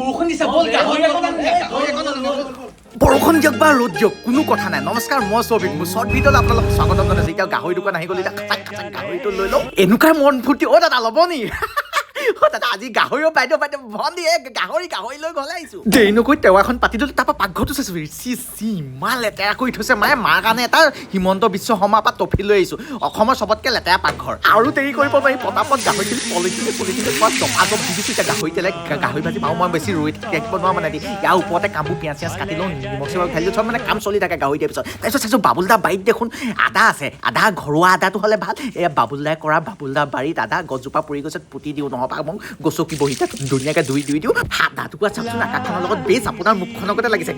বৰষুণ দিছে বল গাহৰি এখন আনো গাহৰি এখন আনো বৰষুণ দিয়ক বা ৰ'দ দিয়ক কোনো কথা নাই নমস্কাৰ মই ছবিত মোৰ শ্বৰ্ট ভিডিঅ'ত আপোনালোকক স্বাগতম জনাইছোঁ এতিয়া গাহৰি দোকান আহি গ'ল এতিয়া খাচাক খাচাক গাহৰিটো লৈ লওঁ এনেকুৱা মন ফূৰ্তি অ' দাদা ল'ব নি দাদা আজি গাহৰিও বাইদেউ ভন দিয়ে গাহৰি লৈ ঘৰলৈ আহিছোঁ দেৰি নকৈ টেৱাখন পাতি দিলোঁ তাৰপৰা পাকঘৰটো চাইছোঁ চি ইমান লেতেৰা কৰি থৈছে মায়ে মাৰ কাৰণে এটা হিমন্ত বিশ্ব শৰ্মাৰ পৰা ট্ৰফি লৈ আহিছোঁ অসমৰ চবতকৈ লেতেৰা পাকঘৰ আৰু দেৰি কৰিব পাৰি পটাপট গাহৰিখিনি পলিথিনে পোৱা জমাজম দি দিছোঁ এতিয়া গাহৰি তেলে গাহৰি ভাজি পাওঁ মই বেছি ৰৈ থাকিব নোৱাৰোঁ মানে ইয়াৰ ওপৰতে কামবোৰ পিঁয়াজ কাটি লওঁ নিমখ চিমখ ঢালি চব মানে কাম চলি থাকে গাহৰি দিয়াৰ পিছত তাৰপিছত চাইছোঁ বাবুলদা বাৰীত দেখোন আদা আছে আদা ঘৰুৱা আদাটো হ'লে ভাল এয়া বাবুলদাই কৰা বাবুলদা বাৰীত আদা গছজোপা পৰি গৈছে পুতি দিওঁ নহ'বা মোক গছকি বহিতে ধুনীয়াকৈ ধুই দিওঁ আদাটোকোৱা চাওকচোন আকাশখনৰ লগত বেছ আপোনাৰ মুখখনৰ আগতে লাগিছে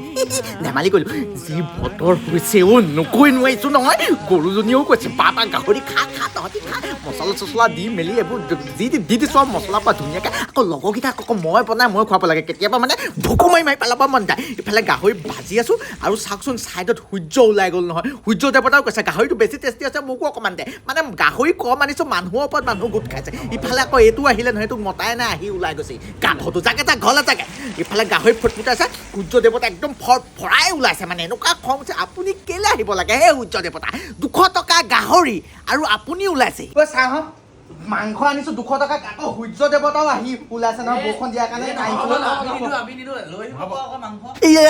ধেমালি কৰিলোঁ যি বতৰ হৈছে অ' নকৈ নোৱাৰিছোঁ নহয় গৰুজনীয়েও কৈছে বা গাহৰি খা তহঁতি খা মছলা চছলা দি মেলি এইবোৰ দি দিছোঁ আৰু মছলা পৰা ধুনীয়াকৈ আকৌ লগৰকেইটা আকৌ মই বনাই মই খুৱাব লাগে কেতিয়াবা মানে ভোকো মাৰি পেলাব মন যায় ইফালে গাহৰি ভাজি আছোঁ আৰু চাওকচোন ছাইডত সূৰ্য ওলাই গ'ল নহয় সূৰ্য দেৱতাও কৈছে গাহৰিটো বেছি টেষ্টি আছে মোকো অকণমান দে মানে গাহৰি কম আনিছোঁ মানুহৰ ওপৰত মানুহ গোট খাইছে ইফালে আকৌ এইটো আহিলে নহয় এইটো মতাই নাই আহি ওলাই গৈছে গাভটো জাকে তাক ঘৰলৈ জাকে ইফালে গাহৰি ফুটফুটাইছে সূৰ্য দেৱতা একদম ফৰাই ওলাইছে মানে এনেকুৱা খং উঠিছে আপুনি কেলৈ আহিব লাগে হে সূৰ্য দেৱতা 200 টকা গাহৰি আৰু আপুনি ওলাইছে চাহ মাংস আনিছোঁ 200 টকা আকৌ সূৰ্য দেৱতাও আহি ওলাইছে নহয় বৰষুণ দিয়াৰ কাৰণে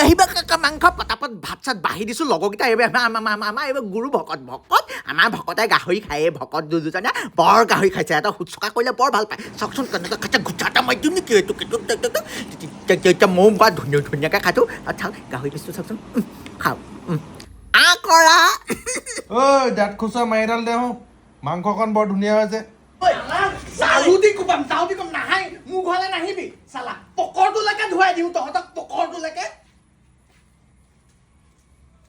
আহিবা কাকা মাংস পটাপট ভাত চাত বাঢ়ি দিছোঁ লগৰকেইটা এইবাৰ আমাৰ এইবাৰ গুৰু ভকত আমাৰ ভকতে গাহৰি খায়ে ভকত দুজনে বৰ গাহৰি খাইছে এটা শুশ্ৰূষা কৰিলে বৰ ভাল পায় চাওকচোন কেনেকৈ খাইছে গুঠা এটা মাৰি দিওঁ নেকি এইটো এতিয়া মৌ বা ধুনীয়াকৈ খাইছোঁ আৰু চাওক গাহৰি পিছটো চাওকচোন খাওঁ কৰা ঐ দাঁত খোচা মাৰিডাল দে মাংসকণ বৰ ধুনীয়া হৈছে চালু দি কোবাম নাহাই মোৰ ঘৰলৈ নাহিবি চালা পকৰটোলৈকে ধুৱাই দিওঁ তহঁতক পকৰটোলৈকে